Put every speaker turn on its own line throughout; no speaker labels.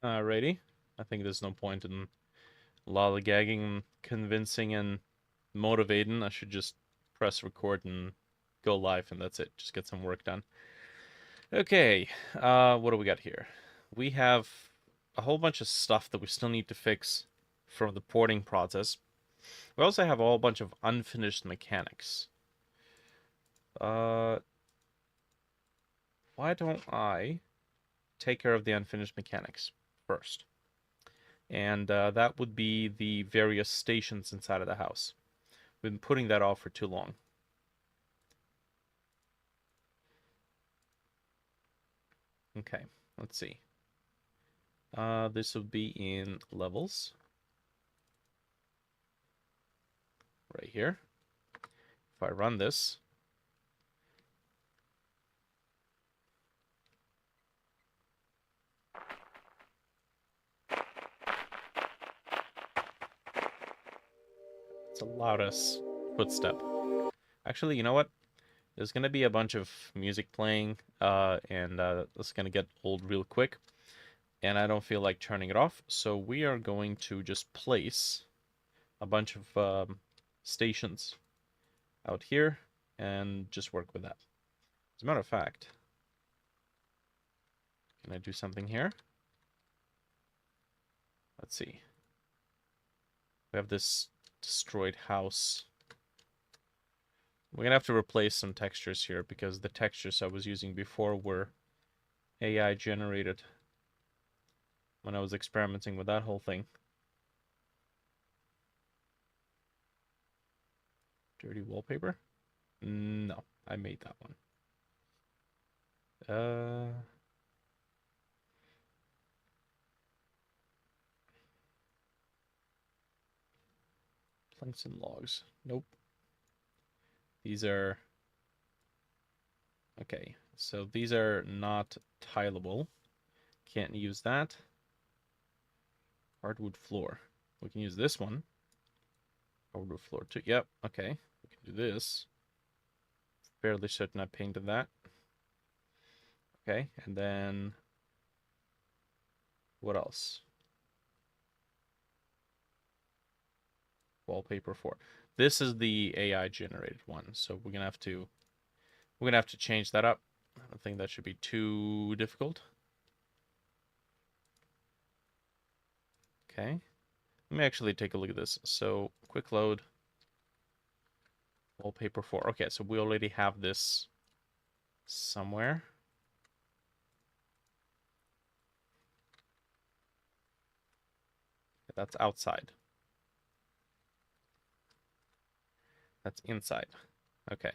Alrighty. I think there's no point in lollygagging and convincing and motivating. I should just press record and go live, and that's it. Just get some work done. Okay, what do we got here? We have a whole bunch of stuff that we still need to fix from the porting process. We also have a whole bunch of unfinished mechanics. Why don't I take care of the unfinished mechanics first? And that would be the various stations inside of the house. We've been putting that off for too long. Okay, let's see. This would be in levels. Right here. If I run this, it's the loudest footstep. Actually, you know what? There's gonna be a bunch of music playing, and it's gonna get old real quick. And I don't feel like turning it off, so we are going to just place a bunch of stations out here and just work with that. As a matter of fact, can I do something here? Let's see. We have this destroyed house. We're gonna have to replace some textures here because the textures I was using before were AI generated when I was experimenting with that whole thing. Dirty wallpaper? No, I made that one. Planks and logs. Nope. These are... Okay, so these are not tileable. Can't use that. Hardwood floor. We can use this one. Hardwood floor too. Yep, okay. We can do this. Fairly certain I painted that. Okay, and then... What else? Wallpaper 4. This is the AI generated one, so we're gonna have to change that up. I don't think that should be too difficult. Okay. Let me actually take a look at this. So, quick load. Wallpaper 4. Okay, so we already have this somewhere. That's outside. That's inside. Okay.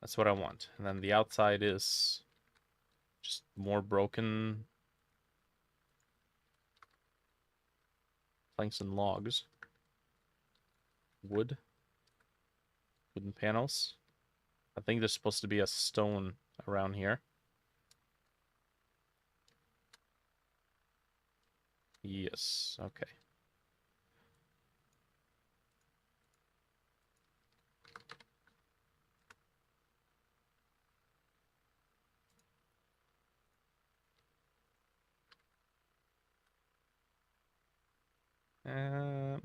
That's what I want. And then the outside is just more broken planks and logs. Wood. Wooden panels. I think there's supposed to be a stone around here. Yes, okay.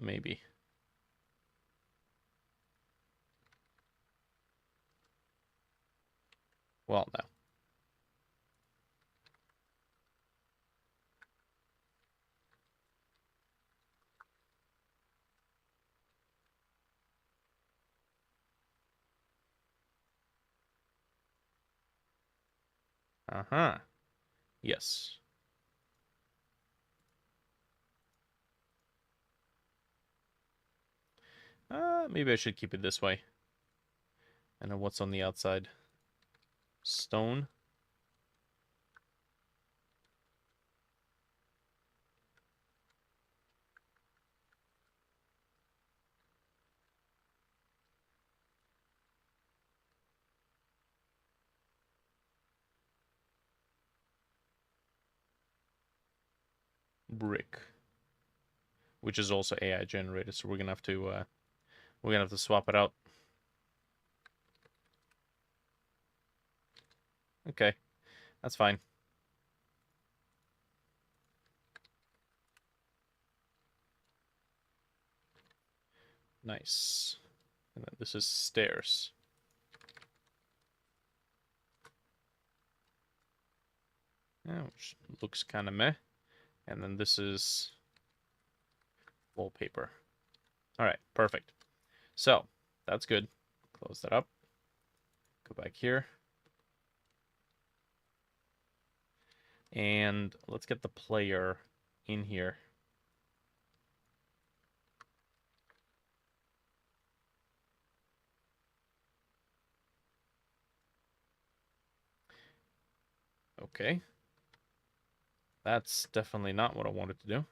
Maybe. Well, no. Uh-huh. Yes. Maybe I should keep it this way. And then what's on the outside? Stone. Brick. Which is also AI generated, so we're gonna have to swap it out. Okay. That's fine. Nice. And then this is stairs. Yeah, which looks kind of meh. And then this is wallpaper. All right, perfect. So that's good. Close that up. Go back here. And let's get the player in here. Okay. That's definitely not what I wanted to do.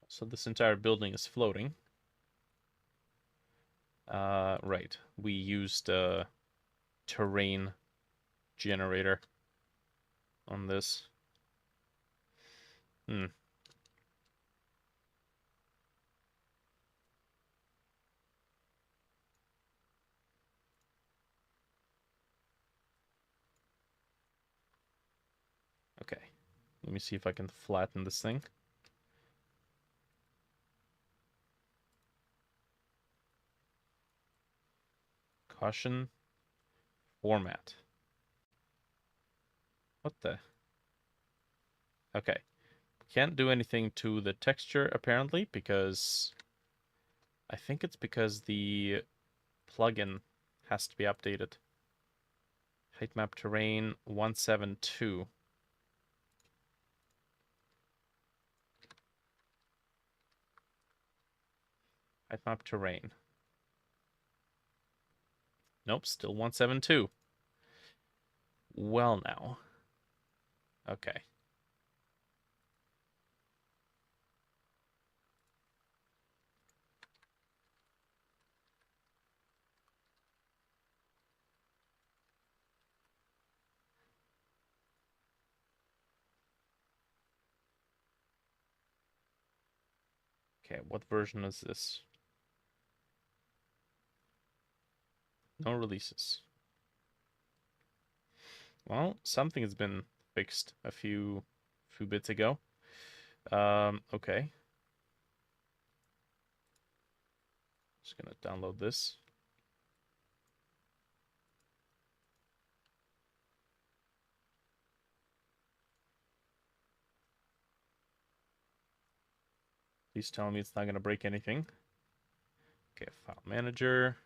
So this entire building is floating. Right. We used a terrain generator on this. Hmm. Okay. Let me see if I can flatten this thing. Caution. Format. What the? Okay. Can't do anything to the texture apparently because I think it's because the plugin has to be updated. Height map terrain 172. Height map terrain. Nope, still 172. Well now. Okay. Okay, what version is this? No releases. Well, something has been fixed a few bits ago. Okay. Just gonna download this. Please tell me it's not gonna break anything. Okay, file manager.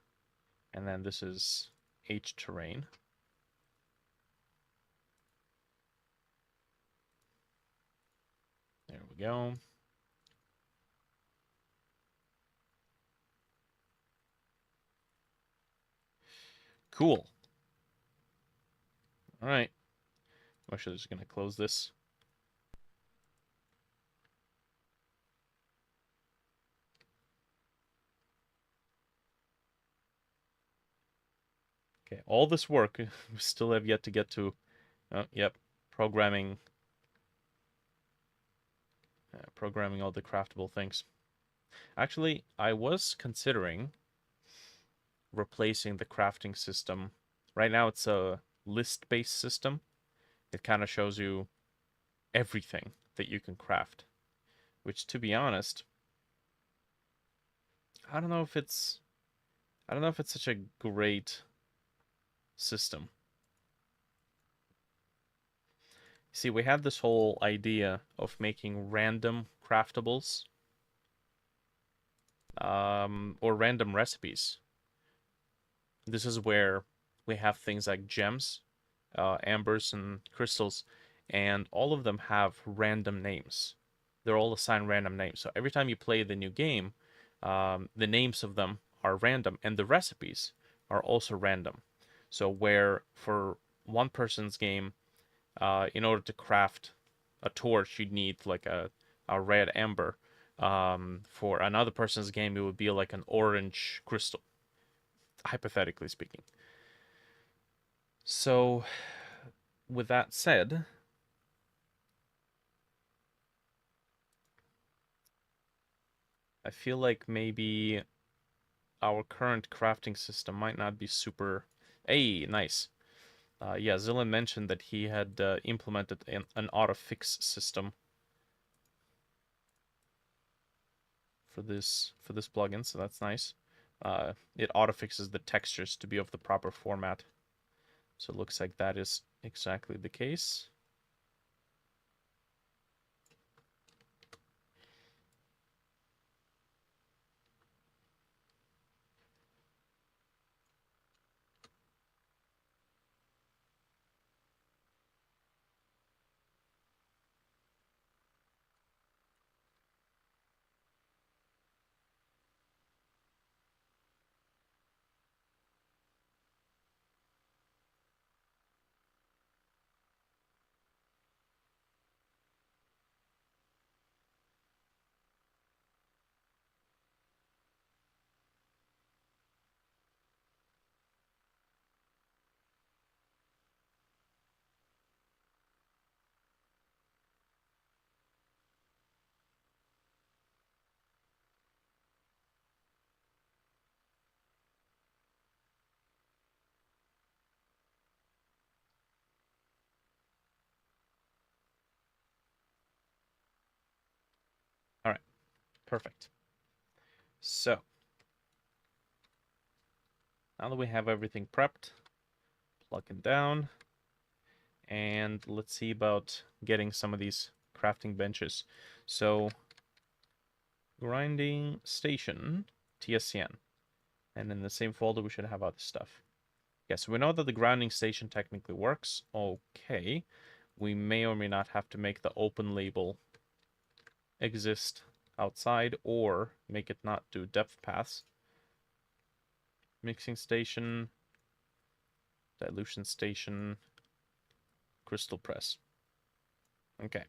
And then this is H terrain. There we go. Cool. All right. I'm actually just gonna close this. Okay, all this work we still have yet to get to. Oh, yep, programming, programming all the craftable things. Actually, I was considering replacing the crafting system. Right now, it's a list-based system. It kind of shows you everything that you can craft, which, to be honest, I don't know if it's I don't know if it's such a great system. See, we had this whole idea of making random craftables, or random recipes. This is where we have things like gems, ambers, and crystals, and all of them have random names. They're all assigned random names. So every time you play the new game, the names of them are random, and the recipes are also random. So where for one person's game, in order to craft a torch, you'd need like a red ember. For another person's game, it would be like an orange crystal, hypothetically speaking. So, with that said, I feel like maybe our current crafting system might not be super... Hey, nice. Yeah, Zillan mentioned that he had implemented an auto-fix system for this plugin, so that's nice. It auto-fixes the textures to be of the proper format. So it looks like that is exactly the case. All right, perfect. So now that we have everything prepped, plug it down, and let's see about getting some of these crafting benches. So grinding station, TSCN, and in the same folder we should have other stuff. Yeah, so we know that the grinding station technically works. Okay, we may or may not have to make the open label exist outside or make it not do depth paths. Mixing station, dilution station, crystal press. Okay,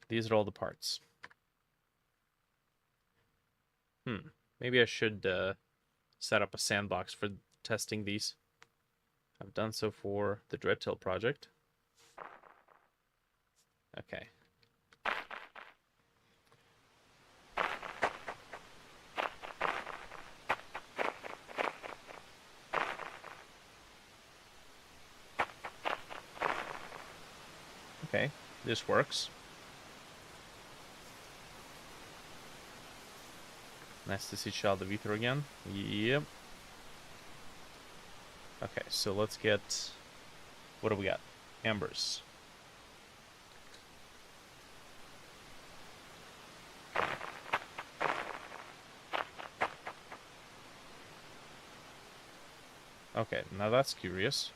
these are all the parts. Maybe I should set up a sandbox for testing these. I've done so for the Dreadtail project. Okay. Okay, this works. Nice to see Child of Aether again. Yep. Okay, so let's get... What do we got? Ambers. Okay, now that's curious.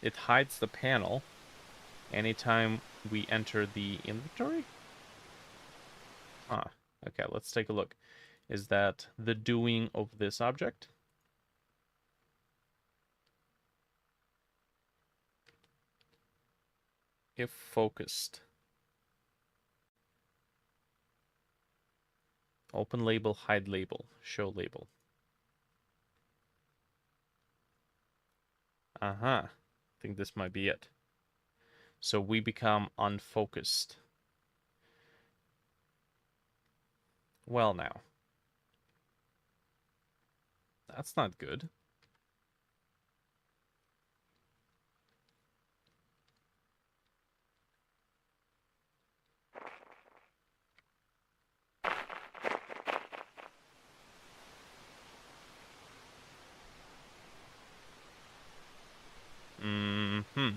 It hides the panel anytime we enter the inventory? Ah, okay, let's take a look. Is that the doing of this object? If focused. Open label, hide label, show label. Uh-huh. I think this might be it. So we become unfocused. Well now. That's not good. Mm-hmm.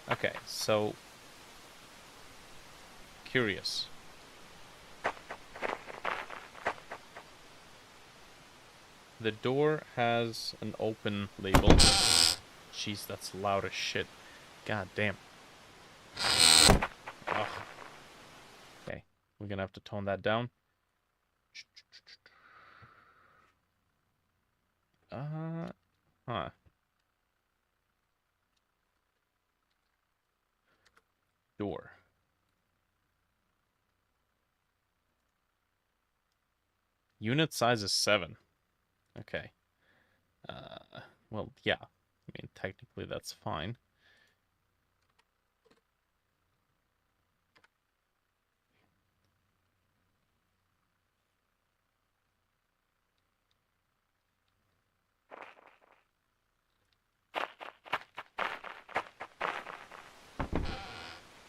Okay, so... Curious. The door has an open label. Jeez, that's loud as shit. God damn. Ugh. Okay, we're gonna have to tone that down. Huh. Door. Unit size is 7. Okay. Well, yeah. I mean, technically that's fine.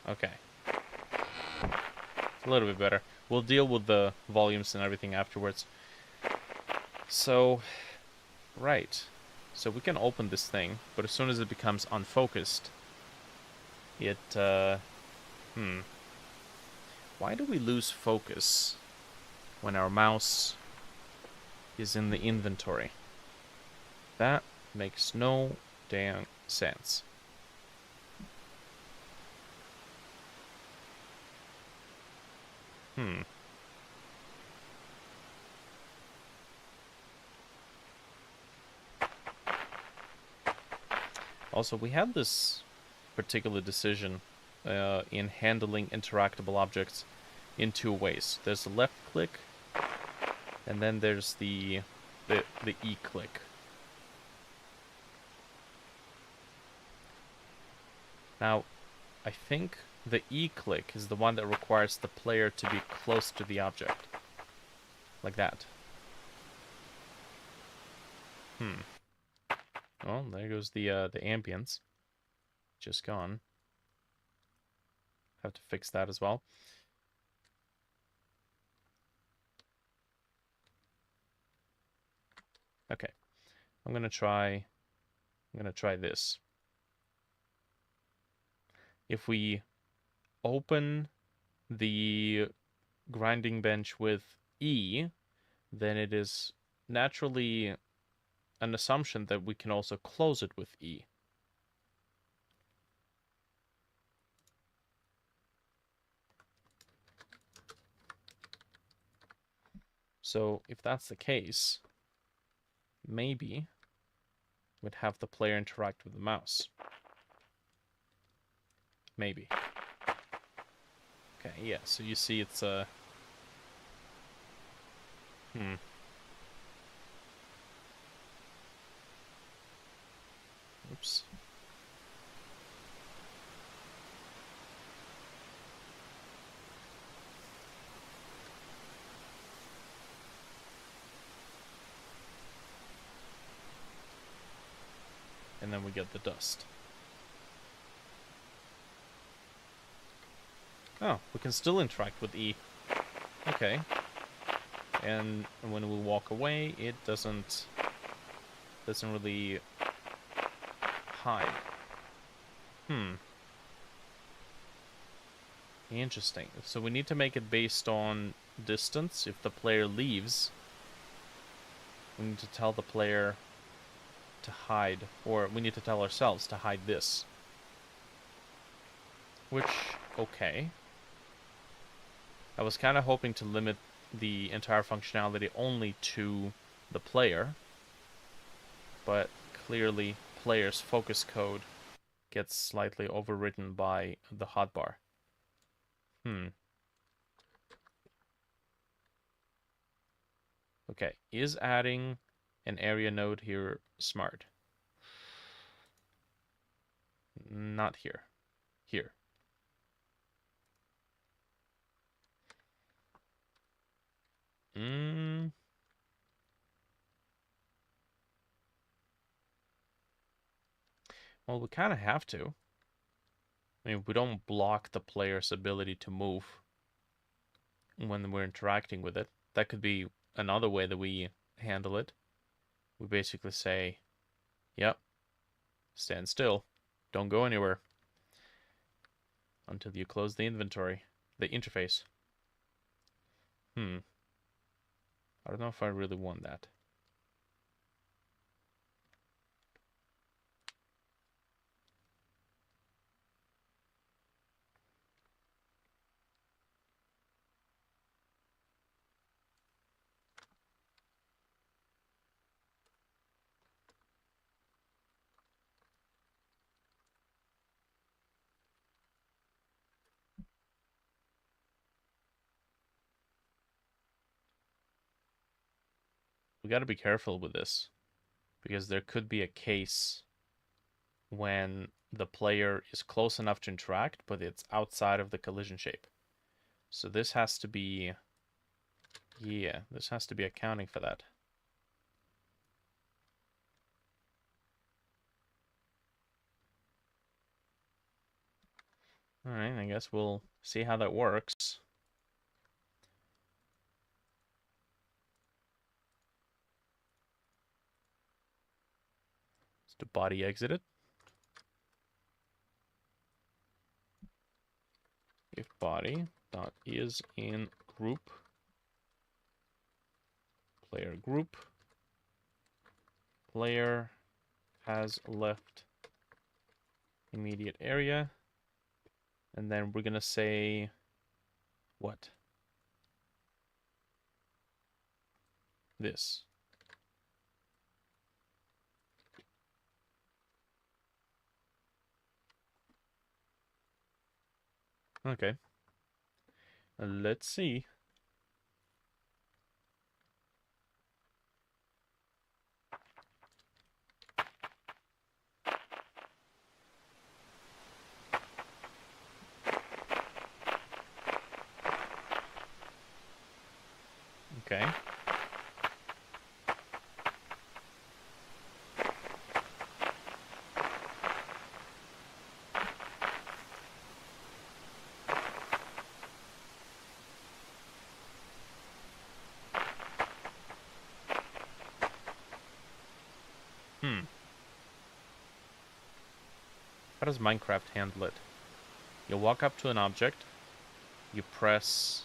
Okay. A little bit better. We'll deal with the volumes and everything afterwards. So, right. So we can open this thing, but as soon as it becomes unfocused, it, Why do we lose focus when our mouse is in the inventory? That makes no damn sense. Also, we have this particular decision in handling interactable objects in 2 ways. There's the left click, and then there's the E click. Now, I think the E click is the one that requires the player to be close to the object. Like that. Well, there goes the ambience. Just gone. Have to fix that as well. Okay. I'm gonna try this. If we open the grinding bench with E, then it is naturally an assumption that we can also close it with E. So if that's the case, maybe we'd have the player interact with the mouse. Maybe. Okay, yeah, so you see it's Oops. And then we get the dust. Oh, we can still interact with E. Okay. And when we walk away, it doesn't really hide. Interesting. So we need to make it based on distance. If the player leaves, we need to tell the player to hide, or we need to tell ourselves to hide this. Which, okay. I was kind of hoping to limit the entire functionality only to the player, but clearly player's focus code gets slightly overridden by the hotbar. Okay, is adding an area node here smart? Not here. Here. Well, we kind of have to. I mean, we don't block the player's ability to move when we're interacting with it. That could be another way that we handle it. We basically say, yep, stand still. Don't go anywhere until you close the inventory, the interface. I don't know if I really want that. we got to be careful with this, because there could be a case when the player is close enough to interact, but it's outside of the collision shape. So this has to be, yeah, this has to be accounting for that. Alright, I guess we'll see how that works. Is the body exited? If body dot is in group, player group, player has left immediate area, and then we're gonna say what? This. Okay. Let's see. Okay. How does Minecraft handle it? You walk up to an object, you press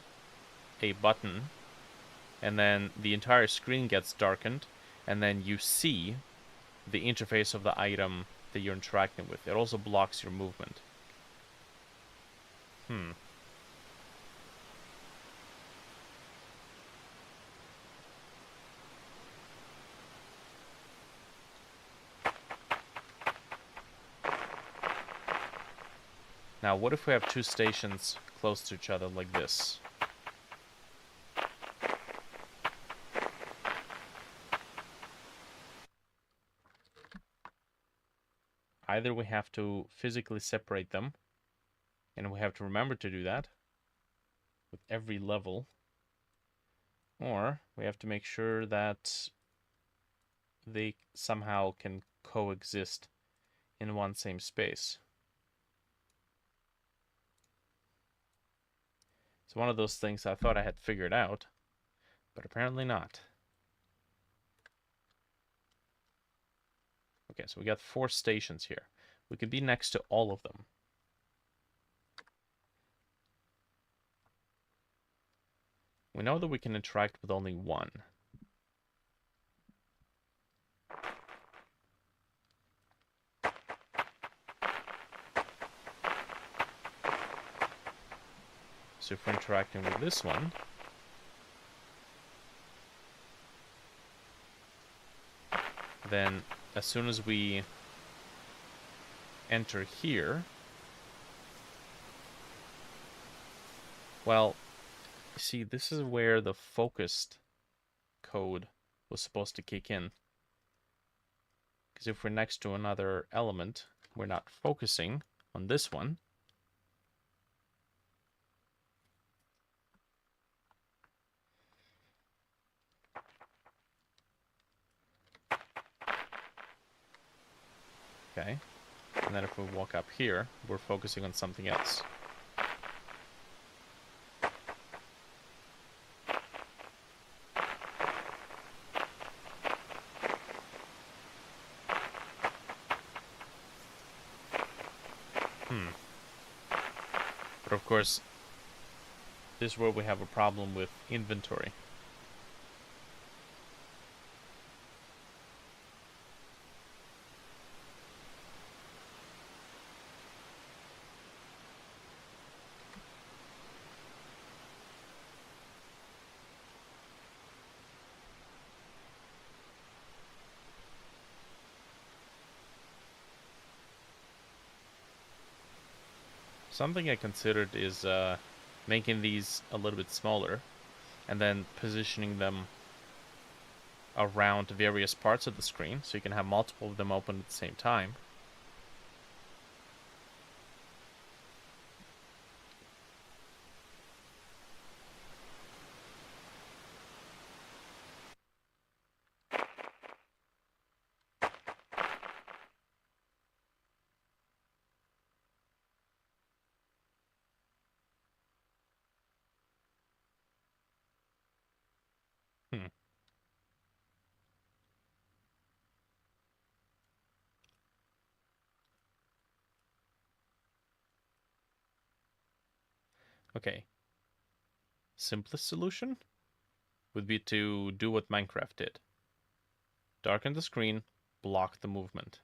a button, and then the entire screen gets darkened, and then you see the interface of the item that you're interacting with. It also blocks your movement. Now, what if we have two stations close to each other like this? Either we have to physically separate them, and we have to remember to do that with every level, or we have to make sure that they somehow can coexist in one same space. It's one of those things I thought I had figured out, but apparently not. Okay, so we got 4 stations here. We could be next to all of them. We know that we can interact with only one. So if we're interacting with this one, then as soon as we enter here, well, see, this is where the focused code was supposed to kick in. Because if we're next to another element, we're not focusing on this one. Okay. And then if we walk up here, we're focusing on something else. But of course, this is where we have a problem with inventory. Something I considered is making these a little bit smaller and then positioning them around various parts of the screen, so you can have multiple of them open at the same time. Hmm. Okay. Simplest solution would be to do what Minecraft did. Darken the screen, block the movement.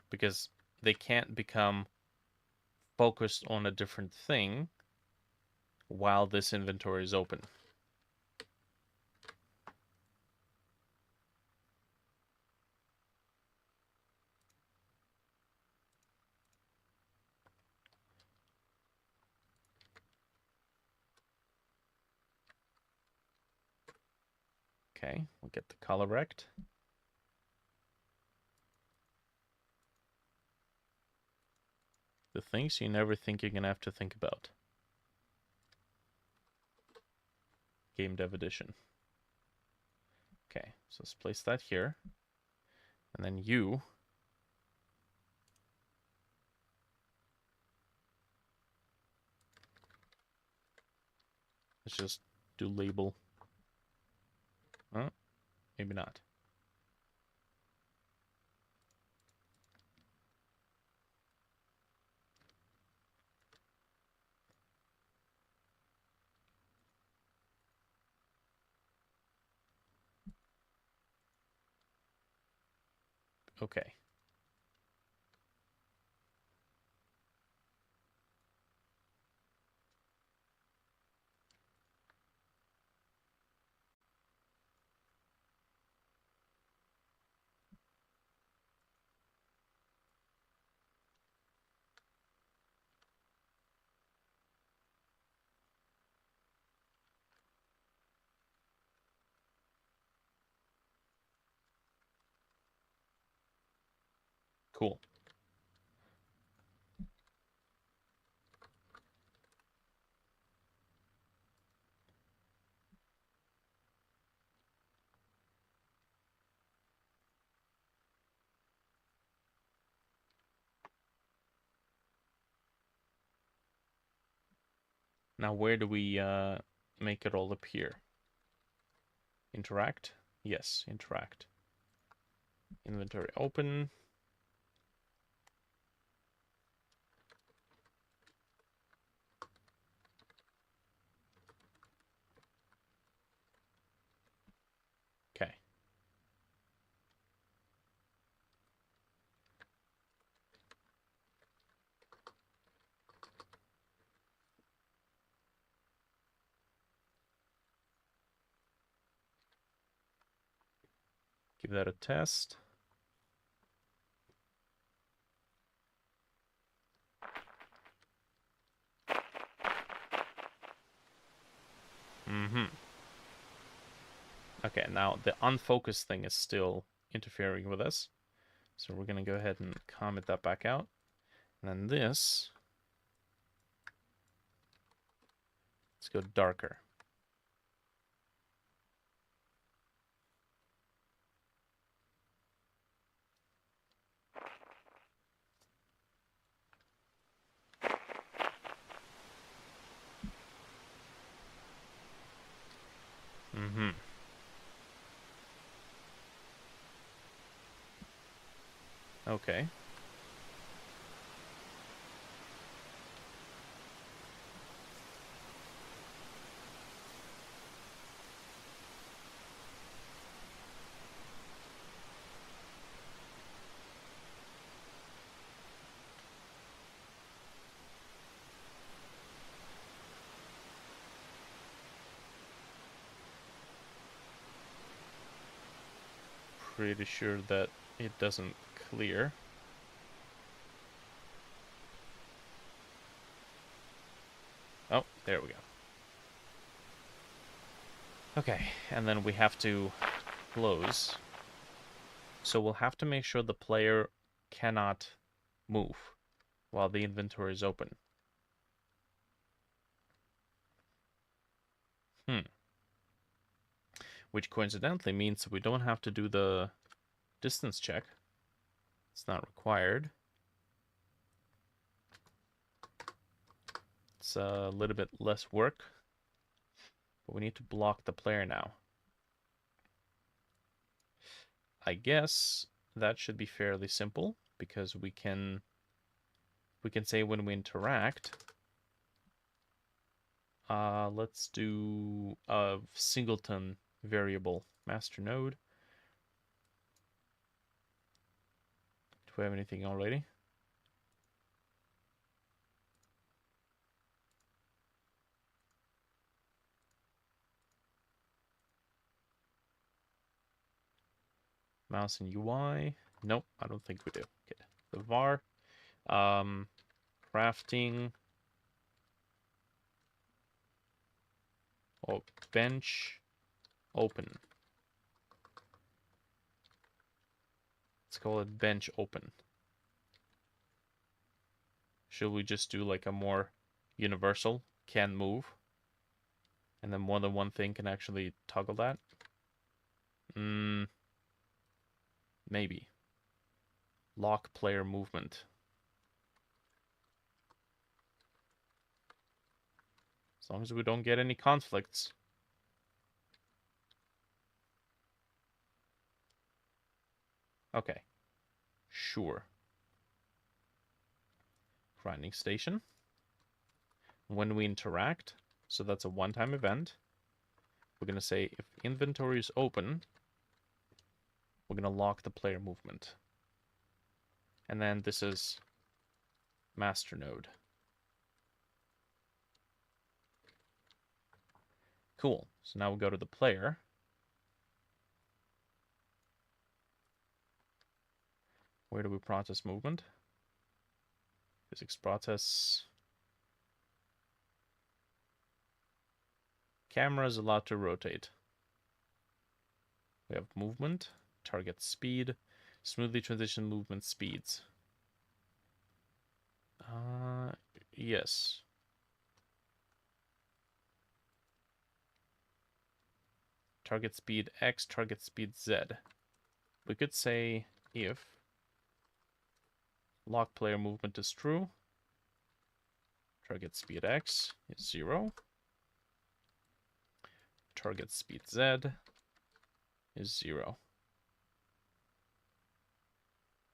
Because they can't become focused on a different thing while this inventory is open. Okay, we'll get the color rect. The things you never think you're gonna have to think about. Gamedev edition. Okay, so let's place that here. And then you. Let's just do label. Oh, maybe not. Okay. Cool. Now where do we make it all appear? Interact? Yes, interact. Inventory open. Okay. Give that a test. Mm-hmm. Okay, now the unfocused thing is still interfering with us. So we're gonna go ahead and comment that back out. And then this, let's go darker. Mm-hmm. Okay. Pretty sure that it doesn't clear. Oh, there we go. Okay, and then we have to close. So we'll have to make sure the player cannot move while the inventory is open. Which coincidentally means we don't have to do the distance check. It's not required. It's a little bit less work, but we need to block the player now. I guess that should be fairly simple because we can say when we interact. Let's do a singleton variable master node. Do we have anything already? Mouse and UI. Nope, I don't think we do. Okay, the var. Crafting. Oh, bench open. Let's call it bench open. Should we just do like a more universal can move? And then more than one thing can actually toggle that? Maybe. Lock player movement. As long as we don't get any conflicts. Okay. Sure. Grinding station. When we interact, so that's a one-time event, we're going to say if inventory is open, we're going to lock the player movement. And then this is master node. Cool. So now we'll go to the player. Where do we process movement? Physics process. Camera is allowed to rotate. We have movement, target speed, smoothly transition movement speeds. Yes. Target speed X, target speed Z. We could say if lock player movement is true, target speed X is 0, target speed Z is 0.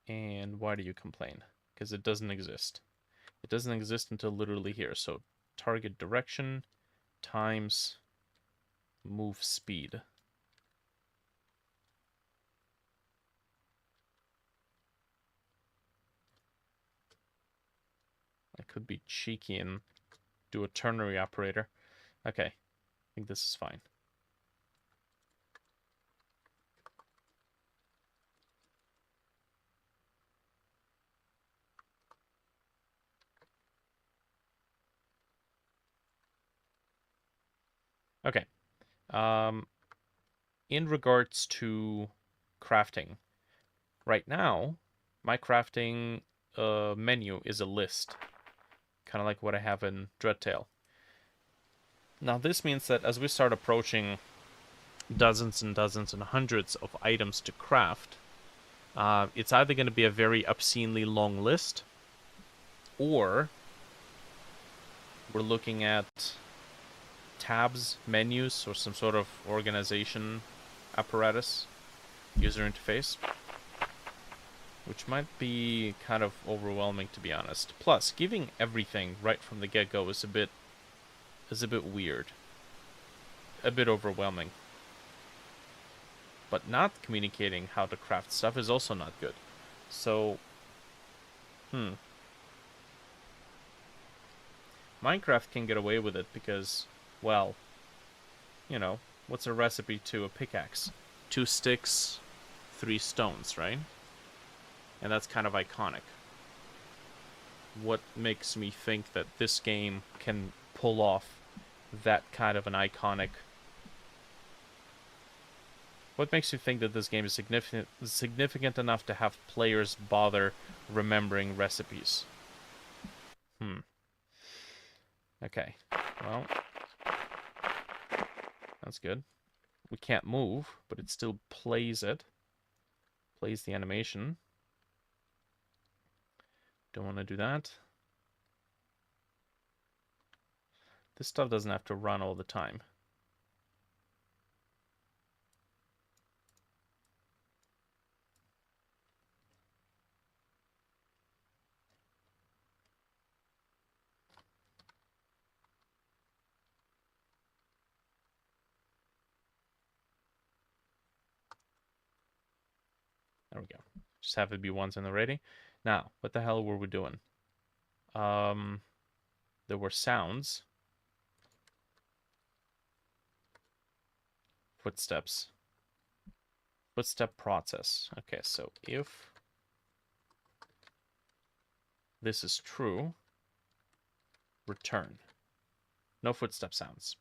And why do you complain? Because it doesn't exist. It doesn't exist until literally here. So target direction times move speed. I could be cheeky and do a ternary operator. Okay, I think this is fine. Okay. In regards to crafting, right now, my crafting menu is a list, kind of like what I have in Dreadtail. Now, this means that as we start approaching dozens and dozens and hundreds of items to craft, it's either going to be a very obscenely long list, or we're looking at tabs, menus, or some sort of organization apparatus, user interface, which might be kind of overwhelming, to be honest. Plus, giving everything right from the get-go is a bit weird, a bit overwhelming. But not communicating how to craft stuff is also not good. So, Minecraft can get away with it because, well, you know, what's a recipe to a pickaxe? 2 sticks, 3 stones, right? And that's kind of iconic. What makes me think that this game can pull off that kind of an iconic... What makes you think that this game is significant enough to have players bother remembering recipes? Okay. Well, that's good. We can't move, but it still plays it. Plays the animation. Don't want to do that. This stuff doesn't have to run all the time. There we go. Just have it be once and already. Now, what the hell were we doing? There were sounds. Footsteps. Footstep process. Okay, so if this is true, return. No footstep sounds.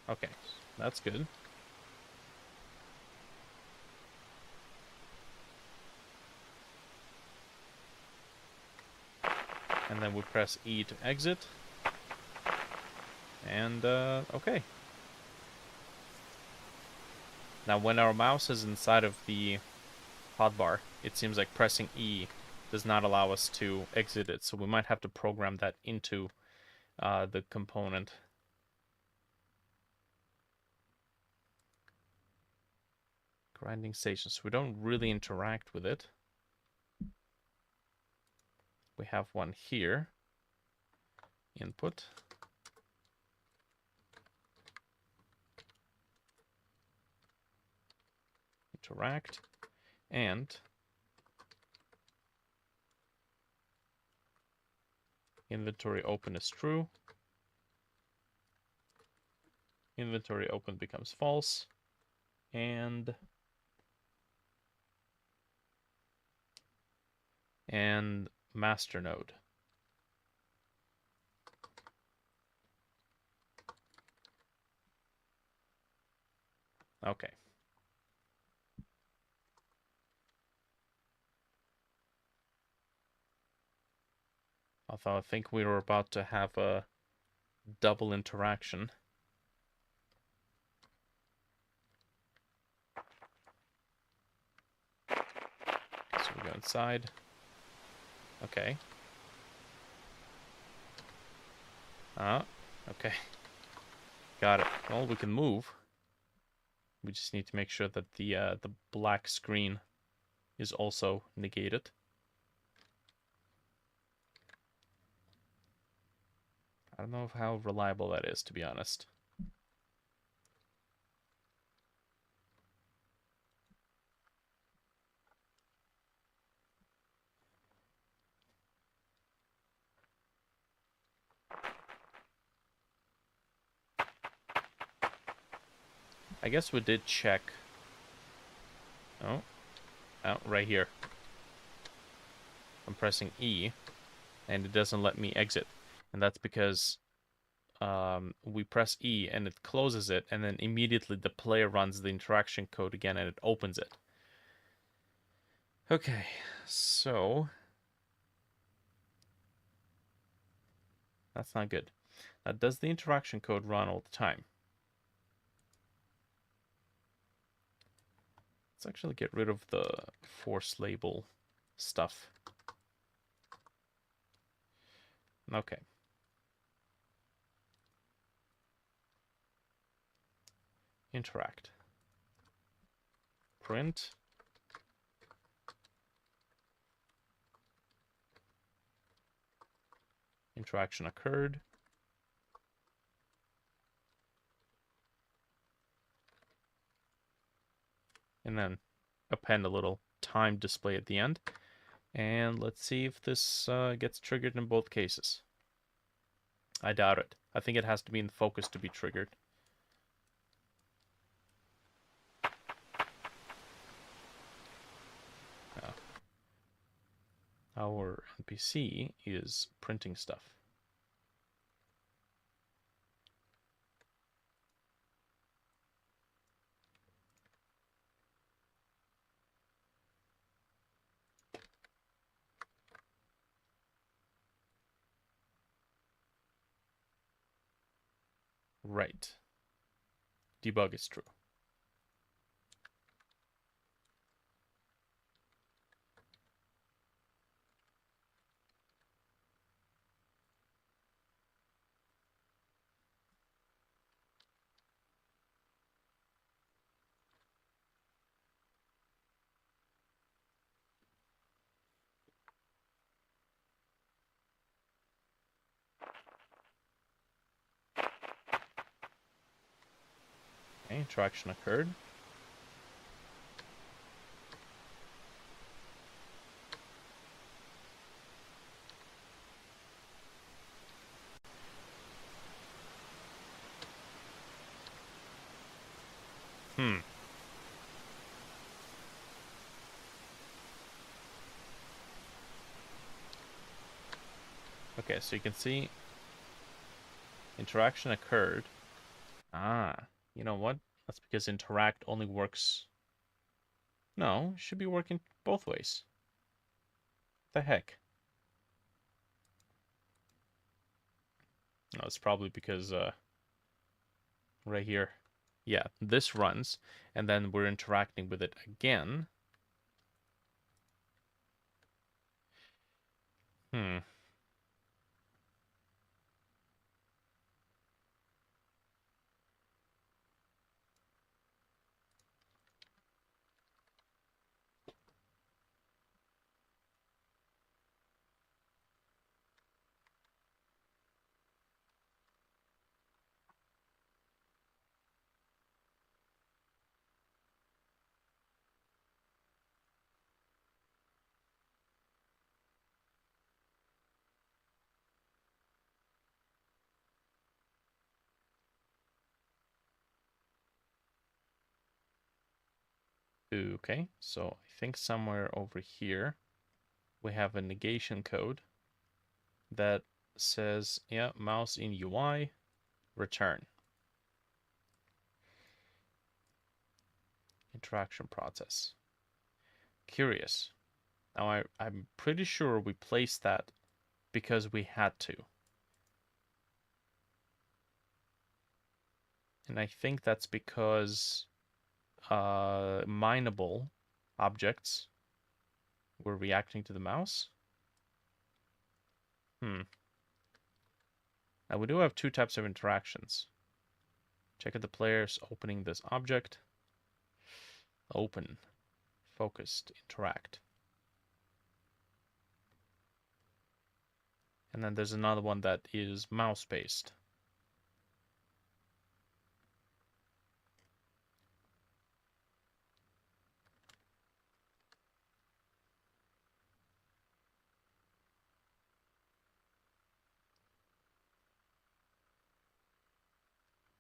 Okay, that's good. And then we press E to exit. And, okay. Now, when our mouse is inside of the hotbar, it seems like pressing E does not allow us to exit it. So we might have to program that into the component. Grinding stations. We don't really interact with it. We have one here. Input. Interact. And inventory open is true. Inventory open becomes false. And master node. Okay. Although I think we were about to have a double interaction. So we go inside. Okay. Okay. Got it. Well, we can move. We just need to make sure that the black screen is also negated. I don't know how reliable that is, to be honest. I guess we did check. Oh, right here. I'm pressing E, and it doesn't let me exit. And that's because we press E, and it closes it, and then immediately the player runs the interaction code again, and it opens it. Okay, so... that's not good. Now, does the interaction code run all the time? Let's actually get rid of the force label stuff. Okay. Interact. Print. Interaction occurred. And then append a little time display at the end. And let's see if this gets triggered in both cases. I doubt it. I think it has to be in focus to be triggered. our NPC is printing stuff. Right. Debug is true. Okay, interaction occurred. Hmm. Okay, so you can see interaction occurred. Ah, you know what? That's because interact only works. No, it should be working both ways. What the heck? No, it's probably because right here. Yeah, this runs, and then we're interacting with it again. Hmm. Okay, so I think somewhere over here we have a negation code that says, yeah, mouse in UI, return. Interaction process. Curious. Now I'm pretty sure we placed that because we had to. And I think that's because mineable objects were reacting to the mouse. Hmm. Now we do have two types of interactions. Check out the players opening this object. Open, focused, interact. And then there's another one that is mouse-based.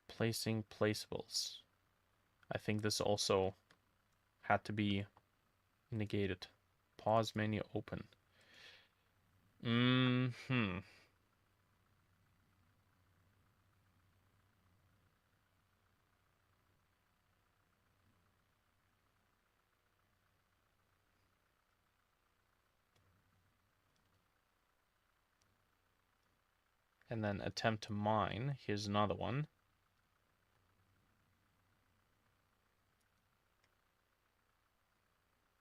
Placing placeables. I think this also had to be negated. Pause menu open. Mm-hmm. And then attempt to mine. Here's another one.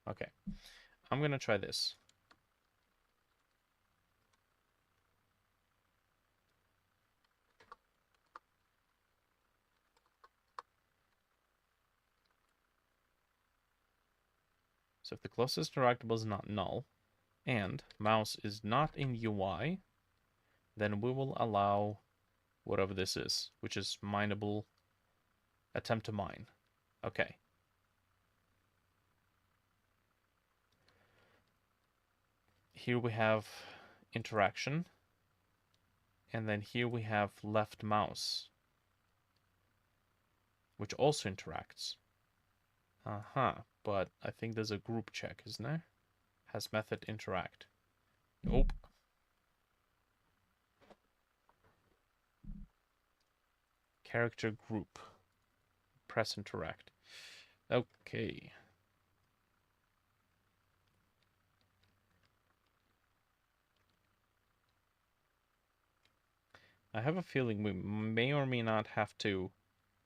Okay, I'm gonna try this. So if the closest interactable is not null, and mouse is not in UI, then we will allow whatever this is, which is mineable, attempt to mine. Okay. Here we have interaction, and then here we have left mouse, which also interacts. Uh-huh, but I think there's a group check, isn't there? Has method interact. Nope. Character group. Press interact. Okay. I have a feeling we may or may not have to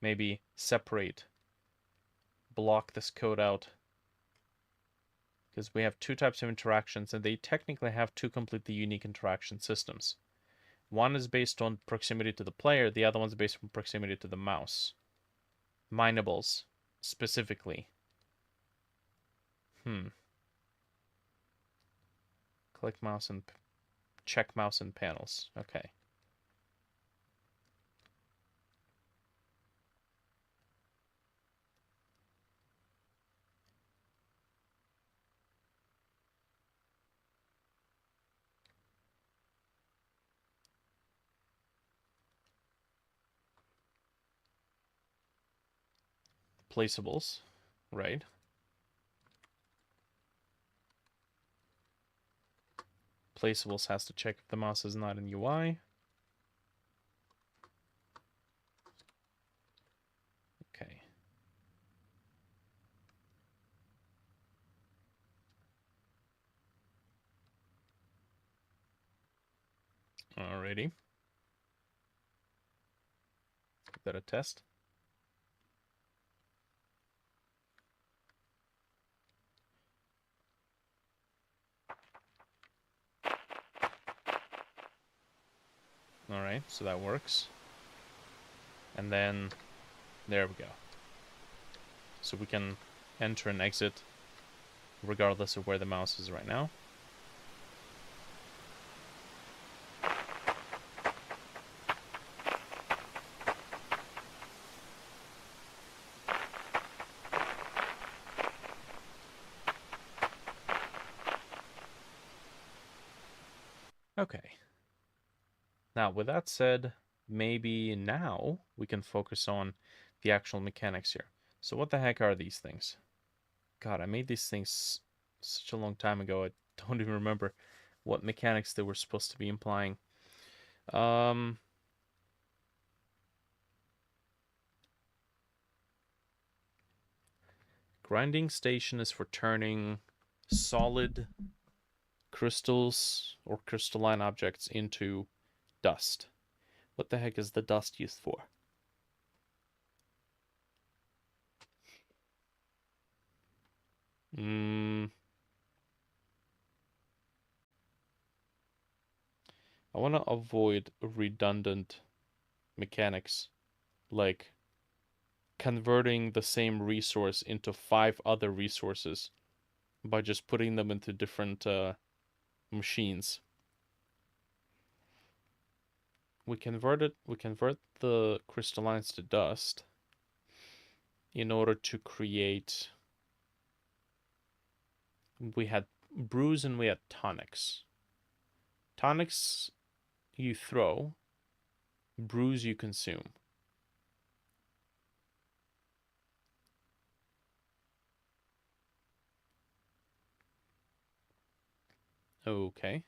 maybe separate, block this code out, because we have two types of interactions and they technically have two completely unique interaction systems. One is based on proximity to the player, the other one's based on proximity to the mouse. Minables, specifically. Click mouse and check mouse and panels. Okay. Placeables, right? Placeables has to check if the mouse is not in UI. Okay. Alrighty. Is that a test? Alright, so that works. And then, there we go. So we can enter and exit regardless of where the mouse is right now. Okay. Now, with that said, maybe now we can focus on the actual mechanics here. So what the heck are these things? God, I made these things such a long time ago, I don't even remember what mechanics they were supposed to be implying. Grinding station is for turning solid crystals or crystalline objects into dust. What the heck is the dust used for? I want to avoid redundant mechanics, like converting the same resource into 5 other resources by just putting them into different machines. We convert the crystallines to dust in order to create. We had brews and we had tonics. Tonics you throw, brews you consume. Okay.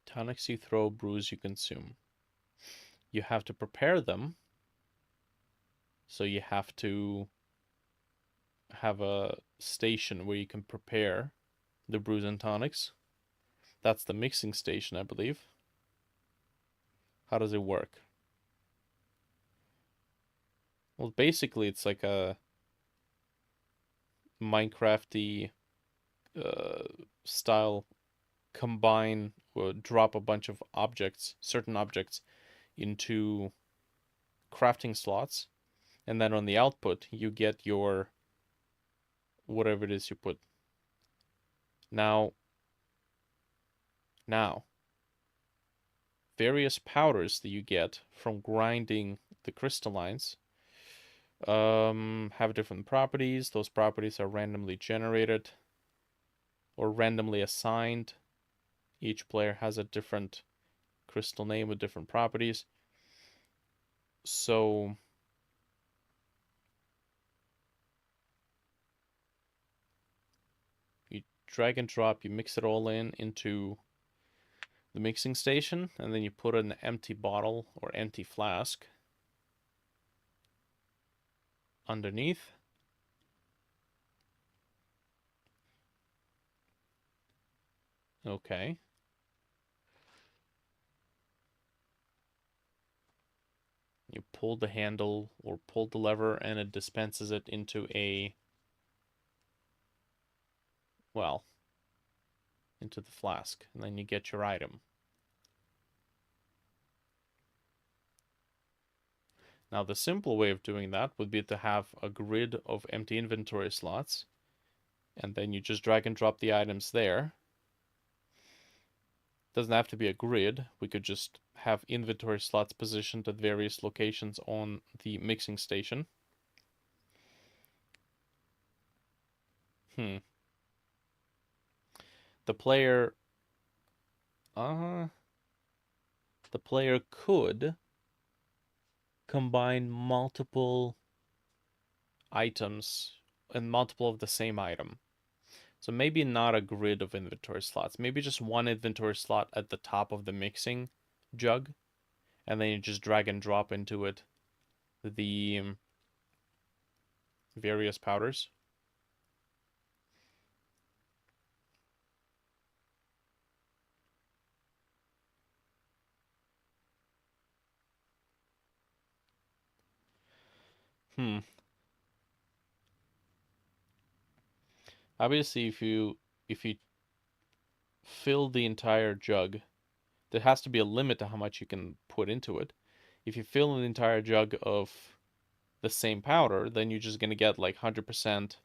Tonics you throw, brews you consume. You have to prepare them, so you have to have a station where you can prepare the brews and tonics. That's the mixing station, I believe. How does it work? Well, basically, it's like a Minecrafty style combine or drop a bunch of objects, certain objects, into crafting slots, and then on the output you get your whatever it is you put. Now, various powders that you get from grinding the crystallines Have different properties. Those properties are randomly generated or randomly assigned. Each player has a different crystal name with different properties. So you drag and drop, you mix it all into the mixing station, and then you put an empty bottle or empty flask underneath. Okay. You pull the handle or pull the lever and it dispenses it into well, into the flask. And then you get your item. Now, the simple way of doing that would be to have a grid of empty inventory slots. And then you just drag and drop the items there. Doesn't have to be a grid. We could just have inventory slots positioned at various locations on the mixing station. The player the player could combine multiple items and multiple of the same item. So maybe not a grid of inventory slots. Maybe just one inventory slot at the top of the mixing jug, and then you just drag and drop into it the various powders. Obviously, if you fill the entire jug, there has to be a limit to how much you can put into it. If you fill an entire jug of the same powder, then you're just gonna get like 100%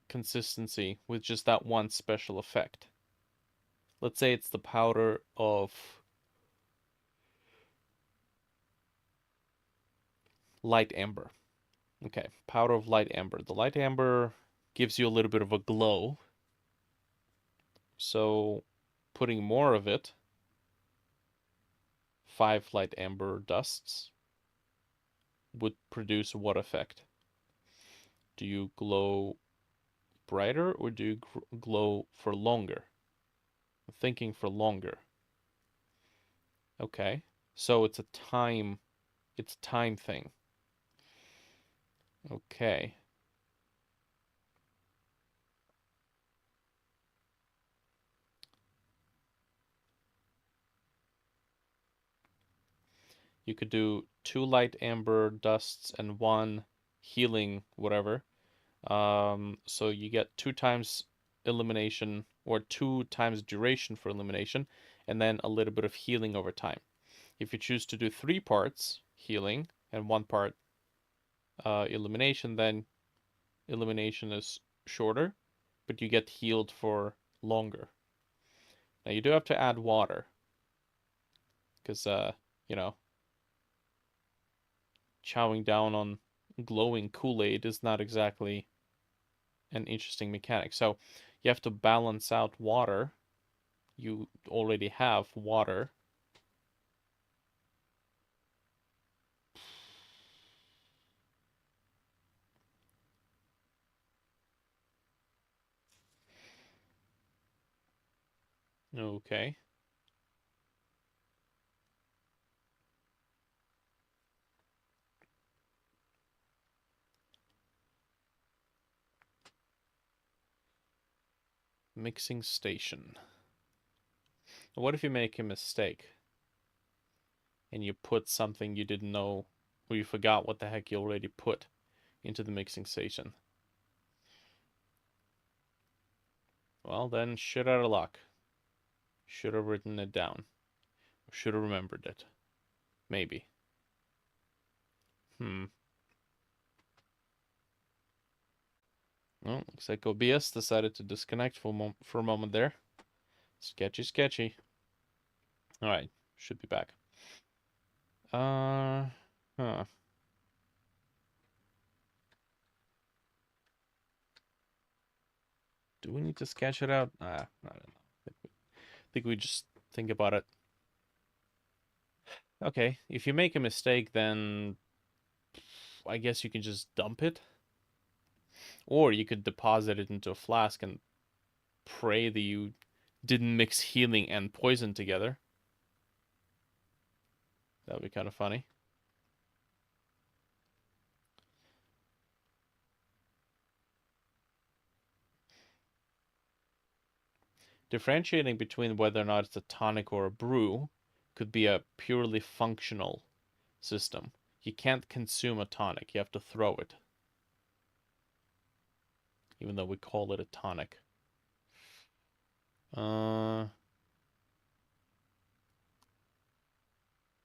consistency with just that one special effect. Let's say it's the powder of light amber. Okay, powder of light amber. The light amber gives you a little bit of a glow. So putting more of it, 5 light amber dusts, would produce what effect? Do you glow brighter or do you glow for longer? I'm thinking for longer. Okay, so it's a time thing. Okay. You could do 2 light amber dusts and 1 healing whatever. So you get 2 times elimination or 2 times duration for elimination, and then a little bit of healing over time. If you choose to do 3 parts healing and 1 part elimination, then elimination is shorter, but you get healed for longer. Now you do have to add water, because you know, chowing down on glowing Kool-Aid is not exactly an interesting mechanic. So you have to balance out water. You already have water. Okay. Mixing station. What if you make a mistake and you put something you didn't know, or you forgot what the heck you already put into the mixing station? Well, then shit out of luck. Should have written it down. Or should have remembered it. Maybe. Well, looks like OBS decided to disconnect for a moment there. Sketchy, sketchy. All right, should be back. Uh, huh. Do we need to sketch it out? I don't know. I think we just think about it. Okay, if you make a mistake, then I guess you can just dump it. Or you could deposit it into a flask and pray that you didn't mix healing and poison together. That would be kind of funny. Differentiating between whether or not it's a tonic or a brew could be a purely functional system. You can't consume a tonic, you have to throw it, even though we call it a tonic. Uh,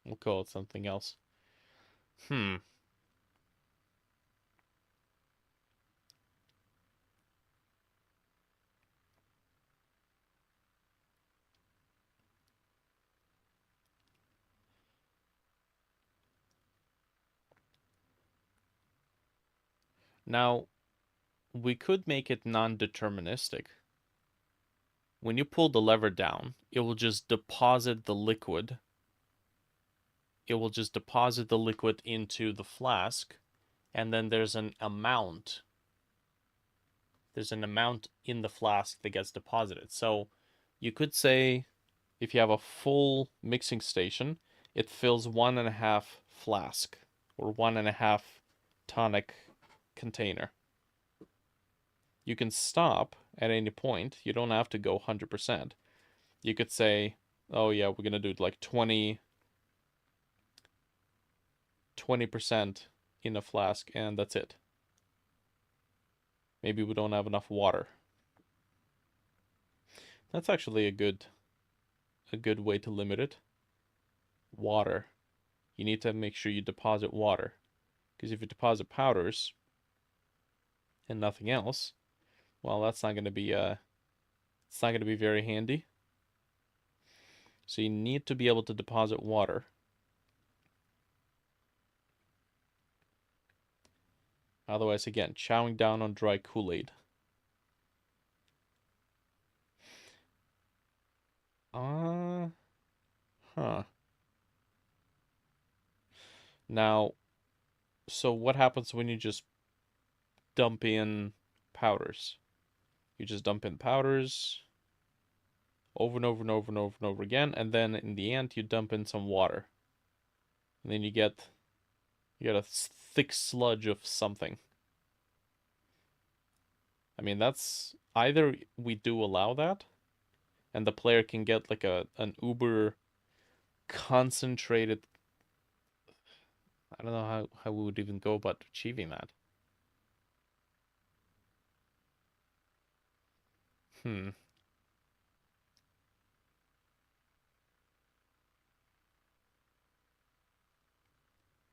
we'll call it something else. Hmm. Now, we could make it non-deterministic. When you pull the lever down, it will just deposit the liquid. It will just deposit the liquid into the flask, and then there's an amount. There's an amount in the flask that gets deposited. So you could say if you have a full mixing station, it fills 1.5 flask or 1.5 tonic container. You can stop at any point. You don't have to go 100%. You could say, oh yeah, we're gonna do like 20% in a flask, and that's it. Maybe we don't have enough water. That's actually a good way to limit it. Water. You need to make sure you deposit water. Because if you deposit powders and nothing else, well, that's not gonna be it's not gonna be very handy. So you need to be able to deposit water. Otherwise, again, chowing down on dry Kool-Aid. Uh, huh. Now, so what happens when you just dump in powders? You just dump in powders over and over and over and over and over again, and then in the end you dump in some water. And then you get a thick sludge of something. I mean, that's either we do allow that, and the player can get like an uber concentrated. I don't know how we would even go about achieving that. Hmm.